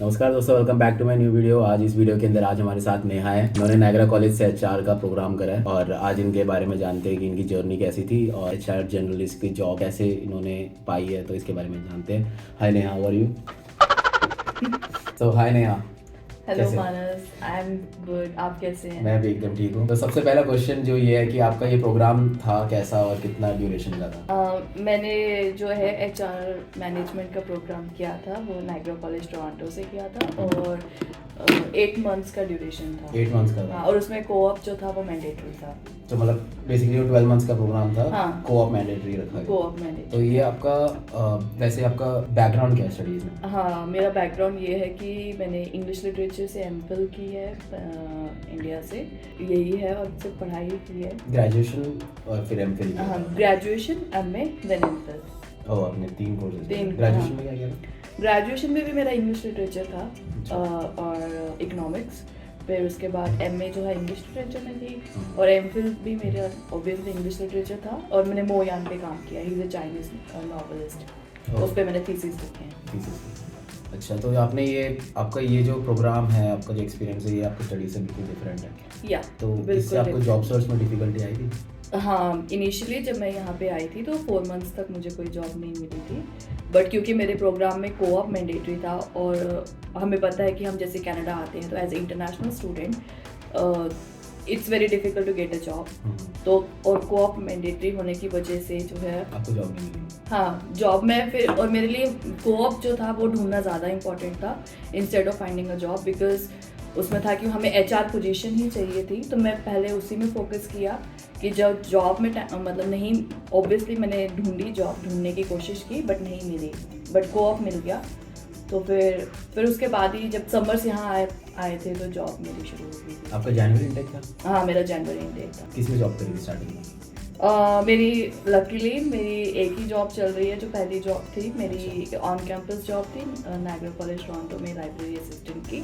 नमस्कार दोस्तों, welcome back to my new video. आज इस वीडियो के अंदर आज हमारे साथ नेहा है। इन्होंने नायगरा कॉलेज से एचआर का प्रोग्राम करा है और आज इनके बारे में जानते हैं कि इनकी जर्नी कैसी थी और एचआर जर्नलिस्ट की जॉब कैसे इन्होंने पाई है, तो इसके बारे में जानते हैं। Hi Neha, how are you? Hi Neha. Hello कैसे? Manas, I am good. आप कैसे हैं? मैं भी एकदम ठीक हूँ। तो सबसे पहला क्वेश्चन जो ये है कि आपका ये प्रोग्राम था कैसा और कितना ड्यूरेशन का था? मैंने जो है एचआर मैनेजमेंट का प्रोग्राम किया था, वो नायगरा कॉलेज टोरंटो से किया था और 8 मंथ्स का ड्यूरेशन था। 8 मंथ्स का था। हाँ, और उसमें कोऑप जो था वो मैंडेटरी था। तो मतलब बेसिकली 12 मंथ्स का प्रोग्राम था। हाँ, कोऑप मैंडेटरी रखा गया। Co-op mandatory. तो ये आपका वैसे आपका बैकग्राउंड क्या है स्टडीज में? हाँ, मेरा बैकग्राउंड ये है कि मैंने इंग्लिश लिटरेचर से एमफिल की है इंडिया से, यही है, और सिर्फ पढ़ाई की है। ग्रेजुएशन और फिर एमफिल? हाँ, ग्रेजुएशन, एमए, देन एमफिल। ओह, आपने 3 कोर्सेज। तीन। ग्रेजुएशन में क्या किया? ग्रेजुएशन में भी मेरा इंग्लिश लिटरेचर था और इकोनॉमिक्स। फिर उसके बाद एमए जो है इंग्लिश लिटरेचर में थी और एमफिल भी मेरा ऑब्वियसली इंग्लिश लिटरेचर था और मैंने मोयान पे काम किया। He is a Chinese novelist, उस पर मैंने थीसिस लिखे हैं। अच्छा, तो आपने ये आपका ये जो प्रोग्राम है, आपका जो एक्सपीरियंस है, ये आपकी स्टडी से बिल्कुल डिफरेंट है। या तो इससे आपको जॉब सर्च में डिफिकल्टी आई थी? हाँ, इनिशियली जब मैं यहाँ पे आई थी तो 4 मंथ्स तक मुझे कोई जॉब नहीं मिली थी, बट क्योंकि मेरे प्रोग्राम में कोऑप मैंडेटरी था और हमें पता है कि हम जैसे कनाडा आते हैं तो as a international student it's very difficult to get a job. तो और कोऑप मैंडेटरी होने की वजह से जो है आपको जॉब नहीं मिली? हाँ, जॉब में फिर, और मेरे लिए कोऑप जो था वो ढूंढना ज़्यादा इंपॉर्टेंट था instead of finding a job, because उसमें था कि हमें एचआर पोजीशन ही चाहिए थी। तो मैं पहले उसी में फोकस किया कि जब जॉब में मतलब नहीं, ऑब्वियसली मैंने ढूंढने की कोशिश की बट नहीं मिली, बट कोऑप मिल गया। तो फिर उसके बाद ही जब समर्स यहाँ आए थे तो जॉब मेरी शुरू हो गई थी। आपका जनवरी इंटेक था? हाँ, मेरा जनवरी इंटेक था। किस में जॉब करी थी स्टार्टिंग में? मेरी लकीली मेरी एक ही जॉब चल रही है। जो पहली जॉब थी मेरी ऑन कैंपस जॉब थी नायगरा कॉलेज टोरंटो में लाइब्रेरी असिस्टेंट की।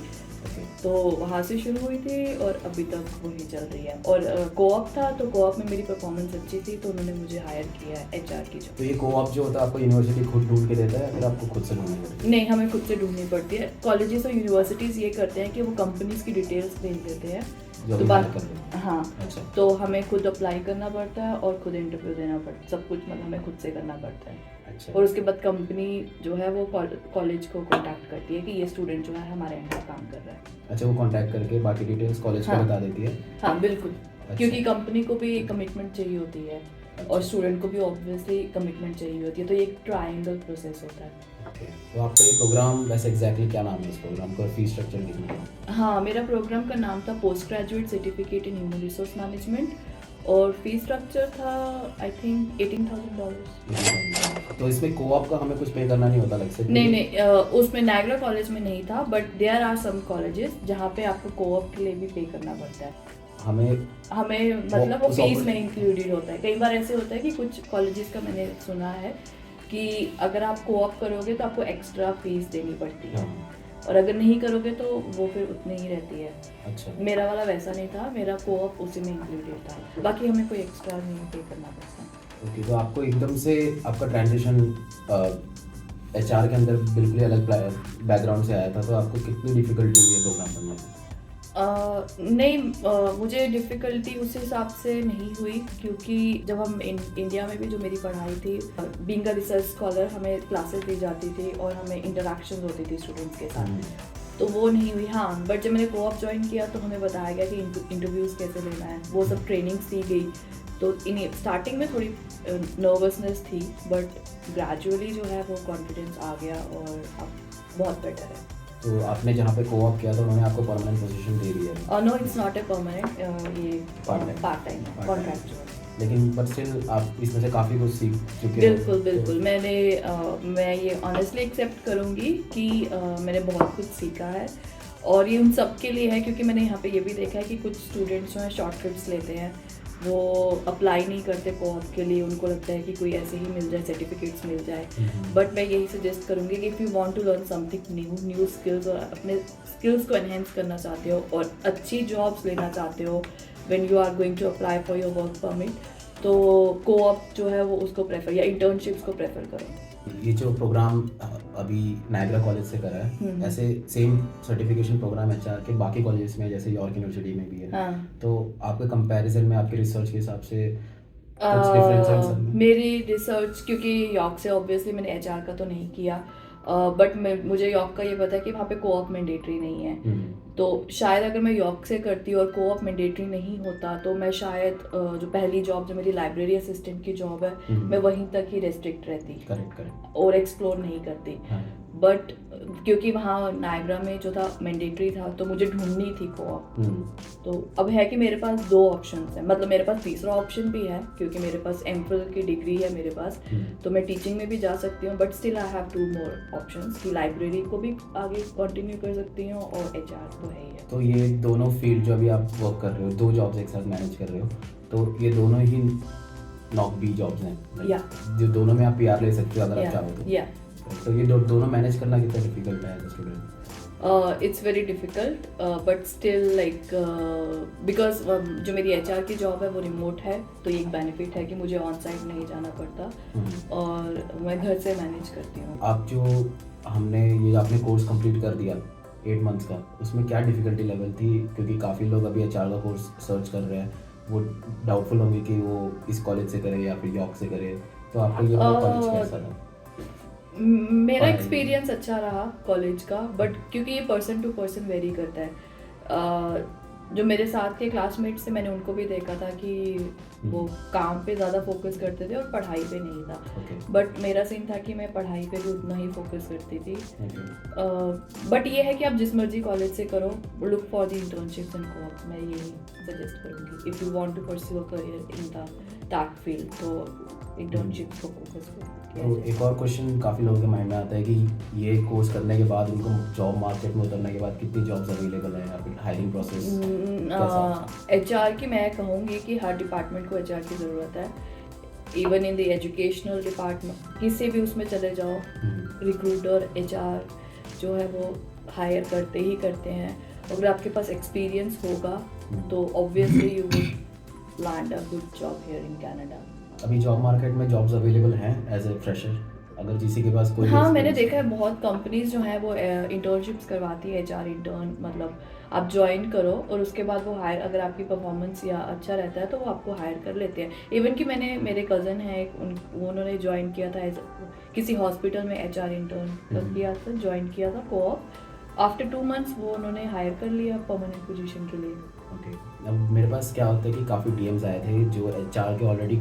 तो वहाँ से शुरू हुई थी और अभी तक वही चल रही है। और कोऑप था तो कोऑप में मेरी परफॉर्मेंस अच्छी थी तो उन्होंने मुझे हायर किया है एचआर की जॉब। तो ये कोऑप जो होता है आपको यूनिवर्सिटी खुद ढूंढ के देता है या फिर आपको खुद से ढूंढनी पड़ती है? नहीं, हमें खुद से ढूंढनी पड़ती है। कॉलेजेस और यूनिवर्सिटीज़ ये करते हैं कि वो कंपनीज की डिटेल्स भेज देते हैं। जो तो भी बात hire कर लो। हाँ, अच्छा। तो हमें खुद अप्लाई करना पड़ता है और खुद इंटरव्यू देना पड़ता है, सब कुछ मतलब हमें खुद से करना पड़ता है। अच्छा। और उसके बाद कंपनी जो है वो कॉलेज को कांटेक्ट करती है कि ये स्टूडेंट जो है हमारे अंडर काम कर रहा है। अच्छा, वो कांटेक्ट करके बाकी डिटेल्स कॉलेज को हाँ। बता देती है? हाँ बिल्कुल। अच्छा। क्योंकि कंपनी को भी कमिटमेंट चाहिए होती है और स्टूडेंट को भी ऑब्वियसली कमिटमेंट चाहिए होती है, तो ये एक ट्रायंगल प्रोसेस होता है। तो आपका ये प्रोग्राम वैसे एग्जैक्टली क्या नाम है इस प्रोग्राम का, फीस स्ट्रक्चर कितना है? हाँ, मेरा प्रोग्राम का नाम था post graduate certificate in human resource management और फीस स्ट्रक्चर था आई थिंक $18,000। तो इसमें कोऑप का हमें कुछ पे करना नहीं होता, लाइक? नहीं, उसमें नायगरा कॉलेज में नहीं था, but there are some colleges जहाँ पे आपको कोऑप के लिए भी पे करना पड़ता है। हमें मतलब वो फीस में इंक्लूडेड होता है। कई बार ऐसे होता है कि कुछ कॉलेजेस का मैंने सुना है कि अगर आप कोऑप करोगे तो आपको एक्स्ट्रा फीस देनी पड़ती है और अगर नहीं करोगे तो वो फिर उतनी ही रहती है। अच्छा। मेरा वाला वैसा नहीं था, मेरा कोऑप उसी में इंक्लूडेड था, बाकी हमें कोई एक्स्ट्रा नहीं पे करना पड़ता। ओके, तो आपको एकदम से आपका ट्रांजिशन एचआर के अंदर बिल्कुल अलग बैकग्राउंड से आया था, तो आपको कितनी डिफिकल्टी हुई है प्रोग्राम करने में? नहीं, मुझे डिफ़िकल्टी उस हिसाब से नहीं हुई क्योंकि जब हम इंडिया में भी जो मेरी पढ़ाई थी, बीइंग अ रिसर्च स्कॉलर, हमें क्लासेस दी जाती थी और हमें इंटरेक्शन होती थी स्टूडेंट्स के साथ, तो वो नहीं हुई। हाँ, बट जब मैंने कोऑप ज्वाइन किया तो हमें बताया गया कि इंटरव्यूज़ कैसे लेना है, वो सब ट्रेनिंग्स दी गई। तो स्टार्टिंग में थोड़ी नर्वसनेस थी, बट ग्रेजुअली जो है वो कॉन्फिडेंस आ गया और अब बहुत बेटर है। तो आपने जहाँ पे कोऑप किया तो उन्होंने आपको परमानेंट पोजीशन दे दी है? No, it's not a permanent, ये पार्ट टाइम है, कॉन्ट्रैक्चुअल। लेकिन बट स्टिल आप इसमें से काफ़ी कुछ सीख चुके बिल्कुल बिल्कुल। मैं ये ऑनेस्टली एक्सेप्ट करूँगी कि मैंने बहुत कुछ सीखा है और ये उन सब के लिए है क्योंकि मैंने यहाँ पे ये भी देखा है कि कुछ स्टूडेंट्स जो हैं शॉर्टकट्स लेते हैं, वो अप्लाई नहीं करते कोऑप के लिए, उनको लगता है कि कोई ऐसे ही मिल जाए, सर्टिफिकेट्स मिल जाए। बट मैं यही सजेस्ट करूँगी कि if you want to learn something new skills और अपने स्किल्स को एनहेंस करना चाहते हो और अच्छी जॉब्स लेना चाहते हो when you are going to apply for your work permit, तो कोऑप जो है वो उसको प्रेफर या इंटर्नशिप्स को प्रेफर करो। ये जो प्रोग्राम अभी नायग्रा कॉलेज से करा है, ऐसे सेम सर्टिफिकेशन प्रोग्राम एचआर के बाकी कॉलेजेस में जैसे यॉर्क यूनिवर्सिटी में भी है, हाँ। तो आपके कंपैरिजन में आपके रिसर्च के हिसाब से कुछ डिफरेंस है इन सब में? मेरी रिसर्च, क्योंकि यॉर्क से ऑब्वियसली मैंने एचआर का तो नहीं किया, बट मुझे यॉर्क का ये पता है कि वहाँ पे कोऑप मैंडेटरी नहीं है। तो शायद अगर मैं यॉर्क से करती और कोऑप मैंडेटरी नहीं होता तो मैं शायद जो पहली जॉब जो मेरी लाइब्रेरी असिस्टेंट की जॉब है, मैं वहीं तक ही रेस्ट्रिक्ट रहती। करेक्ट। और एक्सप्लोर नहीं करती। बट क्योंकि वहाँ नायग्रा में जो था मैंडेटरी था, तो मुझे ढूंढनी थी कोऑप। तो अब है कि मेरे पास दो ऑप्शंस हैं, मतलब मेरे पास तीसरा ऑप्शन भी है क्योंकि मेरे पास एमफिल की डिग्री है मेरे पास, तो मैं टीचिंग में भी जा सकती हूँ, but still I have 2 more options कि लाइब्रेरी को भी आगे कंटिन्यू कर सकती हूँ और एचआर तो है ही है। तो ये दोनों फील्ड जो अभी आप वर्क कर रहे हो, 2 जॉब्स एक साथ मैनेज कर रहे हो, तो ये दोनों ही नॉक बी जॉब्स हैं, या जो दोनों में आप पीआर ले सकते हो अगर आप चाहो तो। या तो ये दोनों मैनेज करना कितना डिफिकल्ट है as a student? It's very difficult, but still like because जो मेरी एचआर की जॉब है वो रिमोट है, तो ये एक बेनिफिट है कि मुझे ऑन साइट नहीं जाना पड़ता और मैं घर से मैनेज करती हूँ। आप जो आपने कोर्स कंप्लीट कर दिया 8 मंथ्स का, उसमें क्या डिफिकल्टी लेवल थी? क्योंकि काफ़ी लोग अभी एचआर का कोर्स सर्च कर रहे हैं, वो डाउटफुल होंगे कि वो इस कॉलेज से करे या फिर यॉर्क से करे, तो आपका ये कॉलेज कैसा था? मेरा एक्सपीरियंस अच्छा रहा कॉलेज का, बट क्योंकि ये पर्सन टू पर्सन वेरी करता है। जो मेरे साथ के क्लासमेट्स थे मैंने उनको भी देखा था कि वो काम पे ज़्यादा फोकस करते थे और पढ़ाई पे नहीं था। बट मेरा सीन था कि मैं पढ़ाई पे भी उतना ही फोकस करती थी। बट ये है कि आप जिस मर्जी कॉलेज से करो, look for the internships and co-ops, मैं यही सजेस्ट करूँगी। If you want to pursue a career in the that field, तो इंटर्नशिप्स को फोकस करो। तो एक और क्वेश्चन काफ़ी लोगों के माइंड में आता है कि ये कोर्स करने के बाद उनको जॉब मार्केट में उतरने के बाद कितनी जॉब्स अवेलेबल है या फिर हायरिंग प्रोसेस? एचआर की मैं कहूँगी कि हर डिपार्टमेंट को एचआर की ज़रूरत है। Even in the educational department, किसी भी उसमें चले जाओ, रिक्रूटर एचआर जो है वो हायर करते ही करते हैं। अगर आपके पास एक्सपीरियंस होगा तो obviously you will land a good job here in Canada. अभी जॉब मार्केट में जॉब्स अवेलेबल हैं एज ए फ्रेशर, अगर किसी के पास कोई? हाँ, मैंने देखा है बहुत कंपनीज जो हैं वो इंटर्नशिप्स करवाती है, एचआर इंटर्न, मतलब आप ज्वाइन करो और उसके बाद वो हायर, अगर आपकी परफॉर्मेंस या अच्छा रहता है तो वो आपको हायर कर लेते हैं। इवन कि मेरे कज़न है, उन्होंने ज्वाइन किया था किसी हॉस्पिटल में एचआर इंटर्न किया था, ज्वाइन किया था कोऑप। आफ्टर 2 months वो उन्होंने हायर कर लिया परमानेंट पोजीशन के लिए। ओके, अब मेरे पास क्या होता है कि काफ़ी डीएम्स आए थे जो एचआर के ऑलरेडी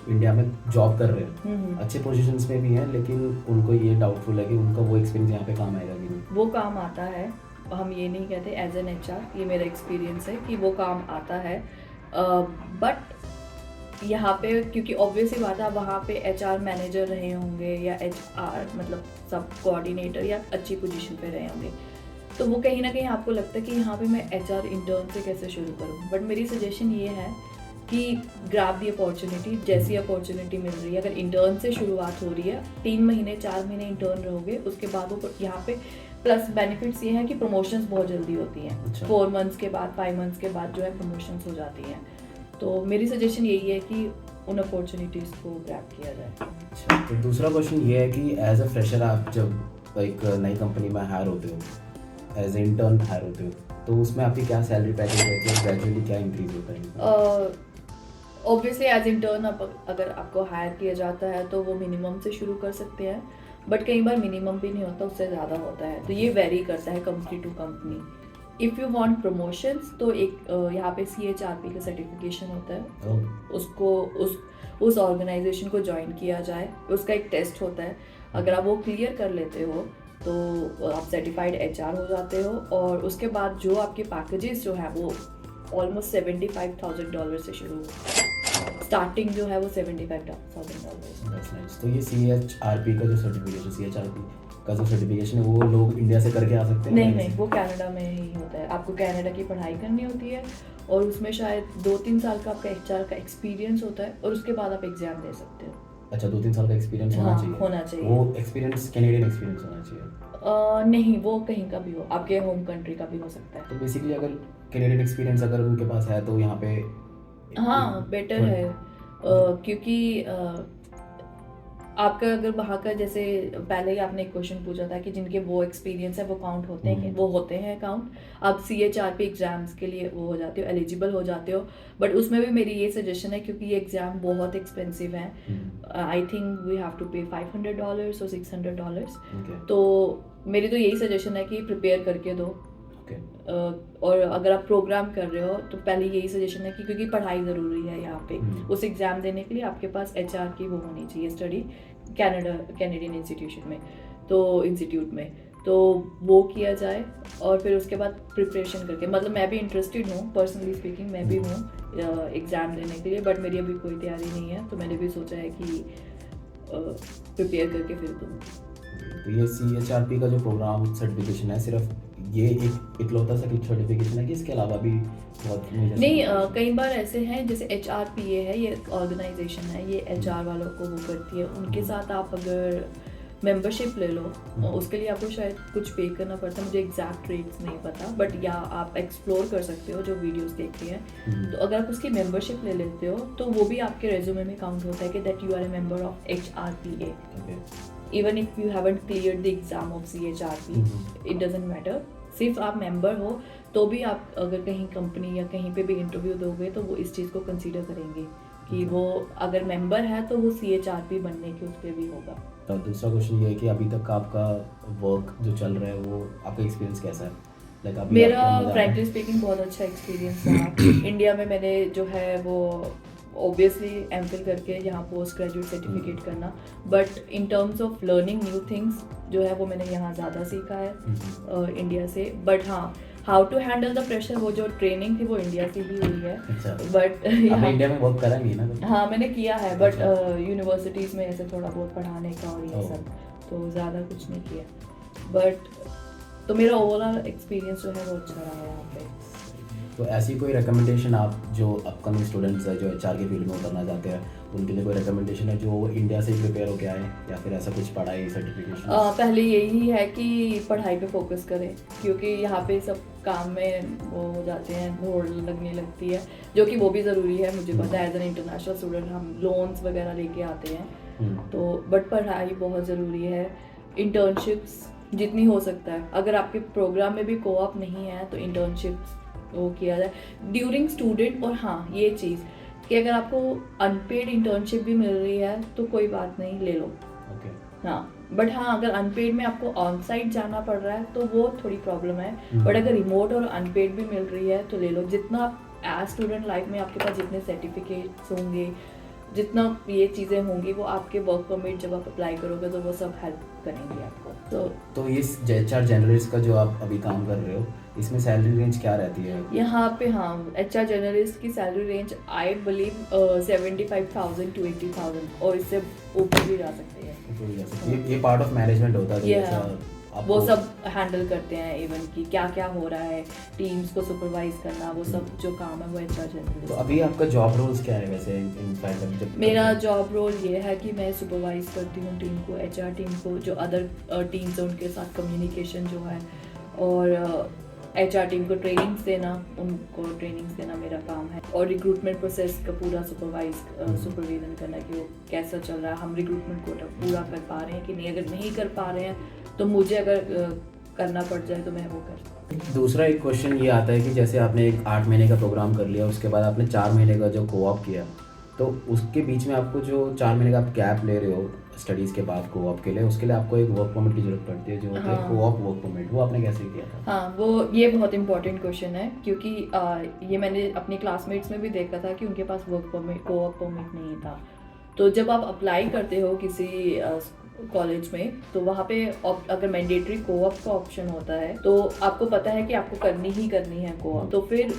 इंडिया में जॉब कर रहे हैं, अच्छे पोजीशंस में भी हैं, लेकिन उनको ये डाउटफुल है कि उनका वो एक्सपीरियंस यहाँ पे काम आएगा कि नहीं। वो काम आता है, हम ये नहीं कहते एज एन एचआर, ये मेरा एक्सपीरियंस है कि वो काम आता है। बट यहाँ पे क्योंकि ऑब्वियसली बात है, वहाँ पे एचआर मैनेजर रहे होंगे या एचआर मतलब सब कोऑर्डिनेटर या अच्छी पोजीशन पे रहे होंगे, तो वो कहीं ना कहीं आपको लगता है कि यहाँ पे मैं एचआर इंटर्न से कैसे शुरू करूँ। बट मेरी सजेशन ये है कि ग्रैब दी अपॉर्चुनिटी, जैसी अपॉर्चुनिटी मिल रही है। अगर इंटर्न से शुरुआत हो रही है, 3 महीने 4 महीने इंटर्न रहोगे, उसके बाद वो यहाँ पे प्लस बेनिफिट्स ये हैं कि प्रमोशंस बहुत जल्दी होती हैं। 4 months के बाद 5 months के बाद जो है प्रमोशंस हो जाती हैं। तो मेरी सजेशन यही है कि उन अपॉर्चुनिटीज़ को ग्रैब किया जाए। अच्छा, तो दूसरा क्वेश्चन ये है कि एज अ फ्रेशर आप जब एक नई कंपनी में हायर होते हो, एज ए इंटर्न हायर होते हो, तो उसमें आपकी क्या सैलरी पैकेज रहती है, ग्रेजुअली क्या इंक्रीज होता है? ऑब्वियसली एज इंटर्न अगर आपको हायर किया जाता है तो वो मिनिमम से शुरू कर सकते हैं, बट कई बार मिनिमम भी नहीं होता, उससे ज़्यादा होता है। तो ये वेरी करता है company to company. If you want promotions तो एक यहाँ पे CHRP का सर्टिफिकेशन होता है, उसको उस ऑर्गेनाइजेशन को ज्वाइन किया जाए, उसका एक टेस्ट होता है। अगर आप वो क्लियर कर लेते हो तो आप सर्टिफाइड एचआर हो जाते हो, और उसके बाद जो आपके पैकेजेस जो है वो ऑलमोस्ट $75,000 से शुरू, स्टार्टिंग जो है वो $75,000। तो ये CHRP का जो सर्टिफिकेशन, CHRP का जो सर्टिफिकेशन है, वो लोग इंडिया से करके आ सकते हैं? नहीं, वो कनाडा में ही होता है। आपको कनाडा की पढ़ाई करनी होती है और उसमें शायद 2-3 साल का आपका एचआर का एक्सपीरियंस होता है, और उसके बाद आप एग्जाम दे सकते हो। अच्छा, 2-3 साल का एक्सपीरियंस होना चाहिए। वो एक्सपीरियंस कैनेडियन एक्सपीरियंस होना चाहिए? नहीं, वो कहीं का भी हो, आपके होम कंट्री का भी हो सकता है। तो बेसिकली अगर कैनेडियन एक्सपीरियंस अगर उनके पास है तो यहाँ पे हाँ बेटर है, क्योंकि आपका अगर वहाँ का जैसे पहले ही आपने एक क्वेश्चन पूछा था कि जिनके वो एक्सपीरियंस है वो काउंट होते हैं हम्म। वो होते हैं काउंट। आप CHRP एग्जाम्स के लिए वो हो जाते हो, एलिजिबल हो जाते हो। बट उसमें भी मेरी ये सजेशन है क्योंकि ये एग्ज़ाम बहुत एक्सपेंसिव है। I think we have to pay $500 और $600। ओके। तो मेरी तो यही सजेशन है कि प्रिपेयर करके दो। ओके। और अगर आप प्रोग्राम कर रहे हो तो पहले यही सजेशन है कि क्योंकि पढ़ाई ज़रूरी है यहाँ पे उस एग्ज़ाम देने के लिए आपके पास HR की वो होनी चाहिए स्टडी कैनेडियन इंस्टीट्यूट में तो वो किया जाए। और फिर उसके बाद प्रिपरेशन करके मतलब मैं भी इंटरेस्टेड हूँ, पर्सनली स्पीकिंग मैं भी हूँ एग्ज़ाम देने के लिए, बट मेरी अभी कोई तैयारी नहीं है तो मैंने भी सोचा है कि प्रिपेयर करके फिर दूँ। तो ये CHRP का जो प्रोग्राम सर्टिफिकेशन है सिर्फ ये एक इकलौता सा सर्टिफिकेशन है कि इसके अलावा भी बहुत नहीं, कई बार ऐसे हैं जैसे HRPA है, ये ऑर्गेनाइजेशन है, ये HR वालों को वो करती है। उनके साथ आप अगर मेंबरशिप ले लो उसके लिए आपको शायद कुछ पे करना पड़ता है, मुझे एग्जैक्ट रेट्स नहीं पता, बट या आप एक्सप्लोर कर सकते हो जो वीडियोस देखते हैं। तो अगर आप उसकी मेंबरशिप ले लेते हो तो वो भी आपके रेज्यूमे में काउंट होता है कि that you are a member of HRPA। Even if you haven't clear the exam of CHRP, it doesn't matter, सिर्फ आप मेंबर हो तो भी आप अगर कहीं कंपनी या कहीं पे भी इंटरव्यू दोगे तो वो इस चीज़ को कंसीडर करेंगे कि वो अगर मेंबर है तो वो CHRP बनने के उस पर भी होगा। तो दूसरा क्वेश्चन ये है कि अभी तक का आपका वर्क जो चल रहा है वो आपका एक्सपीरियंस कैसा है? लाइक अभी मेरा आपको मजा आ रहा है? फ्रैंकली स्पीकिंग बहुत अच्छा एक्सपीरियंस रहा। इंडिया में मैंने जो है वो ऑब्वियसली MPhil करके यहाँ पोस्ट ग्रेजुएट सर्टिफिकेट करना, but in terms of learning new things जो है वो मैंने यहाँ ज़्यादा सीखा है इंडिया से। बट हाँ, how to handle the pressure वो जो ट्रेनिंग थी वो इंडिया से ही हुई है। अच्छा। बट आपने इंडिया में वर्क करा नहीं ना? हाँ मैंने किया है, बट यूनिवर्सिटीज़ में ऐसे थोड़ा बहुत पढ़ाने का और ये ओह। सब, तो ज़्यादा कुछ नहीं किया। बट तो मेरा ओवरऑल एक्सपीरियंस जो है वो अच्छा रहा है यहाँ पे। तो ऐसी कोई रिकमेंडेशन आप जो अपकमिंग स्टूडेंट्स है जो HR के फील्ड में उतरना चाहते हैं उनके लिए कोई रिकमेंडेशन है जो इंडिया से ही प्रिपेयर होके आए या फिर ऐसा कुछ पढ़ाई सर्टिफिकेशन? पहले यही है कि पढ़ाई पे फोकस करें क्योंकि यहाँ पे सब काम में वो हो जाते हैं, होड़ लगने लगती है, जो कि वो भी ज़रूरी है। मुझे पता है एज एन इंटरनेशनल स्टूडेंट हम लोन्स वगैरह लेके आते हैं तो बट पढ़ाई बहुत ज़रूरी है। इंटर्नशिप्स जितनी हो सकता है, अगर आपके प्रोग्राम में भी कोऑप नहीं है तो इंटर्नशिप्स वो किया जाए ड्यूरिंग स्टूडेंट। और हाँ ये चीज़ कि अगर आपको अनपेड इंटर्नशिप भी मिल रही है तो कोई बात नहीं, ले लो। हाँ बट हाँ अगर अनपेड में आपको ऑन साइट जाना पड़ रहा है तो वो थोड़ी प्रॉब्लम है, बट अगर रिमोट और अनपेड भी मिल रही है तो ले लो। जितना आप एज स्टूडेंट लाइफ में आपके पास जितने सर्टिफिकेट्स होंगे, जितना ये चीज़ें होंगी, वो आपके वर्क परमिट जब आप अप्लाई करोगे तो वो सब हेल्प करेंगे आपको। तो इस HR जर्नलिस्ट का जो आप अभी काम कर रहे हो इसमें सैलरी रेंज क्या रहती है? यहाँ पे हाँ HR जर्नलिस्ट की salary range I believe 75,000 to 80,000 और इससे ऊपर भी जा सकते हैं। ये पार्ट ऑफ मैनेजमेंट होता है वो सब हैंडल करते हैं, इवन कि क्या क्या हो रहा है, टीम्स को सुपरवाइज करना, वो सब जो काम है वो HR जर्नलिस्ट। तो अभी आपका जॉब रोल्स क्या है वैसे इनफैक्ट? मेरा जॉब रोल ये है कि मैं सुपरवाइज करती हूँ टीम को, HR टीम को, जो अदर टीम्स हैं उनके साथ कम्युनिकेशन जो है, और HR टीम को ट्रेनिंग्स देना, उनको ट्रेनिंग्स देना मेरा काम है, और रिक्रूटमेंट प्रोसेस का पूरा सुपरविजन करना कि वो कैसा चल रहा है, हम रिक्रूटमेंट को पूरा कर पा रहे हैं कि नहीं। अगर नहीं कर पा रहे हैं तो मुझे अगर करना पड़ जाए तो मैं वो कर। दूसरा एक क्वेश्चन ये आता है कि जैसे आपने एक 8 महीने का प्रोग्राम कर लिया, उसके बाद आपने 4 महीने का जो कोऑप किया, तो उसके बीच में आपको जो 4 महीने का आप गैप ले रहे हो स्टडीज़ के बाद कोऑप के लिए, उसके लिए आपको एक वर्क परमिट की जरूरत पड़ती है जो होता है कोऑप वर्क परमिट। वो आपने कैसे किया था? हाँ वो ये बहुत इंपॉर्टेंट क्वेश्चन है क्योंकि ये मैंने अपनी क्लासमेट्स में भी देखा था कि उनके पास वर्क परमिट, कोऑप परमिट नहीं था। तो जब आप अप्लाई करते हो किसी कॉलेज में तो वहाँ पे अगर मैंडेटरी कोऑप का ऑप्शन होता है तो आपको पता है कि आपको करनी ही करनी है कोऑप। तो फिर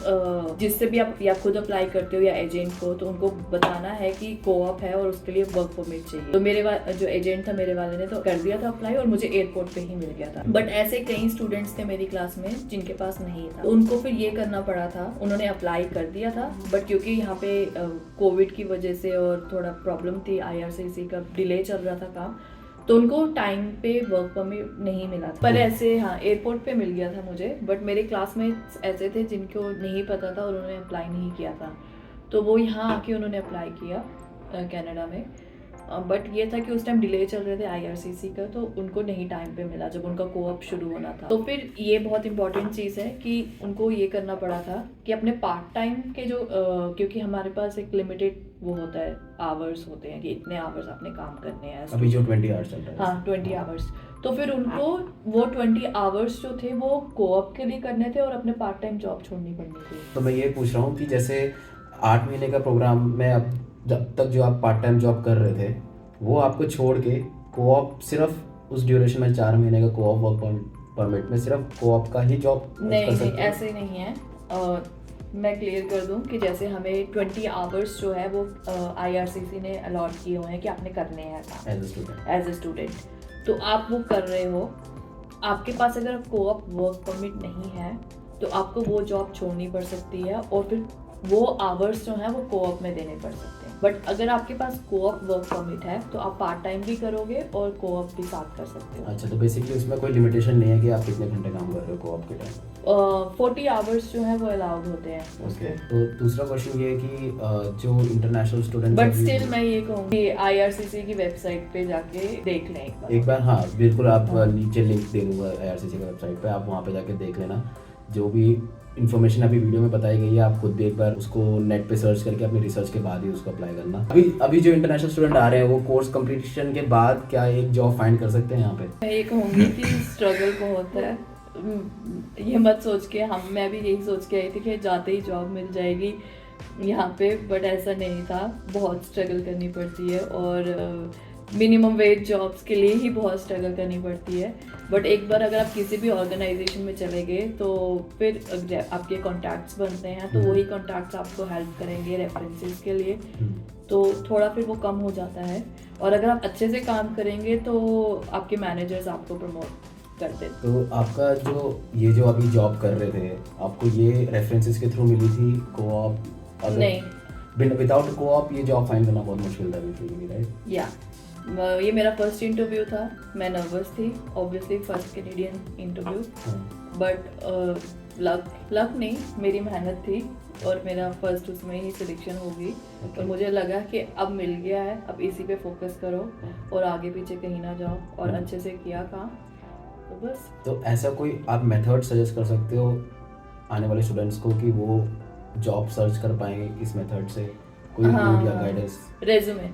जिससे भी आप या खुद अप्लाई करते हो या एजेंट को, तो उनको बताना है कि कोऑप है और उसके लिए वर्क परमिट चाहिए। तो मेरे जो एजेंट था मेरे वाले ने तो कर दिया था अप्लाई और मुझे एयरपोर्ट पे ही मिल गया था। बट ऐसे कई स्टूडेंट्स थे मेरी क्लास में जिनके पास नहीं था, तो उनको फिर ये करना पड़ा था। उन्होंने अप्लाई कर दिया था बट क्योंकि यहाँ पे कोविड की वजह से और थोड़ा प्रॉब्लम थी, IRCC का डिले चल रहा था काम, तो उनको टाइम पे वर्क परमिट नहीं मिला था। पर ऐसे हाँ एयरपोर्ट पे मिल गया था मुझे। बट मेरे क्लासमेट्स ऐसे थे जिनको नहीं पता था और उन्होंने अप्लाई नहीं किया था, तो वो यहाँ आके उन्होंने अप्लाई किया कनाडा में। बट ये था कि उस टाइम डिले चल रहे थे IRCC का, तो उनको नहीं टाइम पे मिला जब उनका कोऑप शुरू होना था। तो फिर ये बहुत इंपॉर्टेंट चीज़ है कि उनको ये करना पड़ा था कि अपने पार्ट टाइम के जो क्योंकि हमारे पास एक लिमिटेड वो होता है, आवर्स होते हैं कि इतने आवर्स आपने काम करने हैं। अभी जो 20 आवर्स चल रहा है। हाँ 20 आवर्स। तो फिर उनको वो 20 आवर्स जो थे वो कोऑप के लिए करने थे और अपने पार्ट टाइम जॉब छोड़नी पड़नी थी। तो मैं ये पूछ रहा हूँ कि जैसे 8 महीने का प्रोग्राम में अब जब तक जो आप पार्ट टाइम जॉब कर रहे थे वो आपको छोड़ के कोऑप सिर्फ उस ड्यूरेशन में 4 महीने का कोऑप वर्क परमिट में सिर्फ कोऑप का ही जॉब नहीं कर सकते नहीं, ऐसे नहीं है। मैं क्लियर कर दूं कि जैसे हमें 20 आवर्स जो है वो IRCC ने अलॉट किए हुए हैं कि आपने करने हैं काम एज ए स्टूडेंट। तो आप वो कर रहे हो, आपके पास अगर कोऑप वर्क परमिट नहीं है तो आपको वो जॉब छोड़नी पड़ सकती है और फिर वो आवर्स जो हैं वो कोऑप में देने पड़ सकते हैं। बट अगर आपके पास कोऑप वर्क परमिट है तो आप पार्ट टाइम भी करोगे और कोऑप भी साथ कर सकते हो। अच्छा, तो बेसिकली उसमें कोई लिमिटेशन नहीं है कि आप कितने घंटे काम कर रहे हो कोऑप के टाइम? 40 आवर्स जो है वो अलाउड होते हैं। ओके, तो दूसरा क्वेश्चन ये है कि जो इंटरनेशनल स्टूडेंट बट स्टिल मैं ये कहूँगी IRCC की वेबसाइट पे जाके देख लें एक बार। हाँ बिल्कुल, आप नीचे लिंक दे दूंगा IRCC की वेबसाइट पे, आप वहाँ पे जाके देख लेना। जो भी इन्फॉर्मेशन अभी वीडियो में बताई गई है आप खुद भी एक बार उसको नेट पे सर्च करके अपनी रिसर्च के बाद ही उसको अप्लाई करना। अभी जो इंटरनेशनल स्टूडेंट आ रहे हैं वो कोर्स कंप्लीशन के बाद क्या एक जॉब फाइंड कर सकते हैं यहाँ पे? मैं ये कहूँगी कि स्ट्रगल बहुत है। ये मत सोच के मैं भी यही सोच के आई थी कि जाते ही जॉब मिल जाएगी यहाँ पे, बट ऐसा नहीं था। बहुत स्ट्रगल करनी पड़ती है और मिनिमम वेज जॉब्स के लिए ही बहुत स्ट्रगल करनी पड़ती है। बट एक बार अगर आप किसी भी ऑर्गेनाइजेशन में चले गए तो फिर आपके कॉन्टैक्ट्स बनते हैं, तो वही कॉन्टैक्ट्स आपको हेल्प करेंगे रेफरेंसेस के लिए, तो थोड़ा फिर वो कम हो जाता है। और अगर आप अच्छे से काम करेंगे तो आपके मैनेजर्स आपको प्रमोट करते हैं। तो आपका जो अभी जॉब कर रहे थे आपको ये रेफरेंसेस के थ्रू मिली थी कोऑप? नहीं, विदाउट कोऑप ये जॉब फाइंड करना बहुत मुश्किल था बेसिकली, राइट? या ये मेरा फर्स्ट इंटरव्यू था। मैं नर्वस थी, obviously first Canadian interview, but luck नहीं, मेरी मेहनत थी और मेरा फर्स्ट उसमें ही सिलेक्शन हो गई। और मुझे लगा कि अब मिल गया है, अब इसी पे फोकस करो और आगे पीछे कहीं ना जाओ, और अच्छे से किया काम, तो बस। तो ऐसा कोई आप मेथड सजेस्ट कर सकते हो आने वाले स्टूडेंट्स को कि वो जॉब सर्च कर पाएंगे इस मेथड से? कोई रूट या गाइडेंस? रेज्यूमे,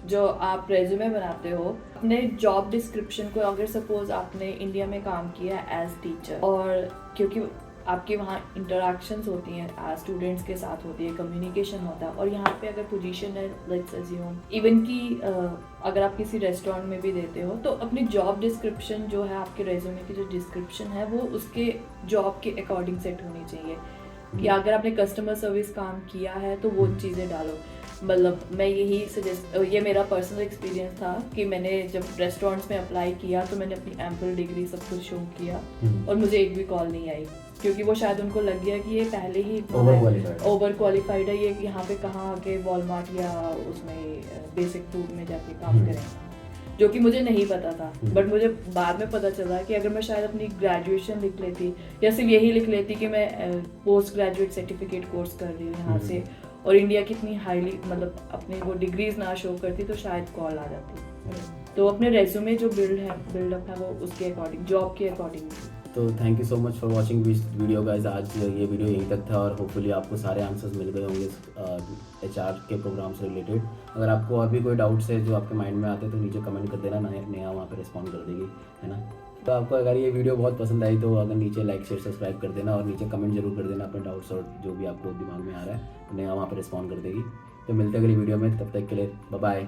जो आप रेज्यूमे बनाते हो अपने जॉब डिस्क्रिप्शन को, अगर सपोज आपने इंडिया में काम किया एज टीचर, और क्योंकि आपके वहाँ इंटरेक्शंस होती हैं स्टूडेंट्स के साथ होती है, कम्युनिकेशन होता है, और यहाँ पे अगर पोजीशन है लेट्स अज्यूम इवन कि अगर आप किसी रेस्टोरेंट में भी देते हो तो अपनी जॉब डिस्क्रिप्शन जो है, आपके रेज्यूमे की जो डिस्क्रिप्शन है वो उसके जॉब के अकॉर्डिंग सेट होनी चाहिए। कि अगर आपने कस्टमर सर्विस काम किया है तो वो चीज़ें डालो। मतलब मैं यही सजेस्ट, ये मेरा पर्सनल एक्सपीरियंस था कि मैंने जब रेस्टोरेंट्स में अप्लाई किया तो मैंने अपनी एम्पल डिग्री सब कुछ शो किया और मुझे एक भी कॉल नहीं आई, क्योंकि वो शायद उनको लग गया कि ये पहले ही ओवर क्वालिफाइड है, ये यहाँ पे कहाँ आके वॉलमार्ट या उसमें बेसिक फूड में जाके काम करें, जो कि मुझे नहीं पता था। बट मुझे बाद में पता चला कि अगर मैं शायद अपनी ग्रेजुएशन लिख लेती या सिर्फ यही लिख लेती कि मैं पोस्ट ग्रेजुएट सर्टिफिकेट कोर्स कर रही हूँ यहाँ से, और इंडिया कितनी हाईली मतलब अपनी वो डिग्रीज ना शो करती, तो शायद कॉल आ जाती। तो अपने रेज्यूमे जो बिल्डअप है वो उसके अकॉर्डिंग, जॉब के अकॉर्डिंग। तो thank you so much for watching this video guys. आज ये वीडियो यहीं तक था और होपफुली आपको सारे आंसर्स मिल गए होंगे HR के प्रोग्राम से रिलेटेड। अगर आपको और भी कोई डाउट्स है जो आपके माइंड में आते हैं तो नीचे कमेंट कर देना, नेहा वहाँ पे रिस्पॉन्ड कर देगी, है ना। तो आपको अगर ये वीडियो बहुत पसंद आई तो अगर नीचे लाइक शेयर सब्सक्राइब कर देना और नीचे कमेंट जरूर कर देना अपने डाउट्स और जो भी आपको दिमाग में आ रहा है, नेहा वहाँ पर रिस्पॉन्ड कर देगी। तो मिलते हैं अगली वीडियो में, तब तक के लिए बाय बाय।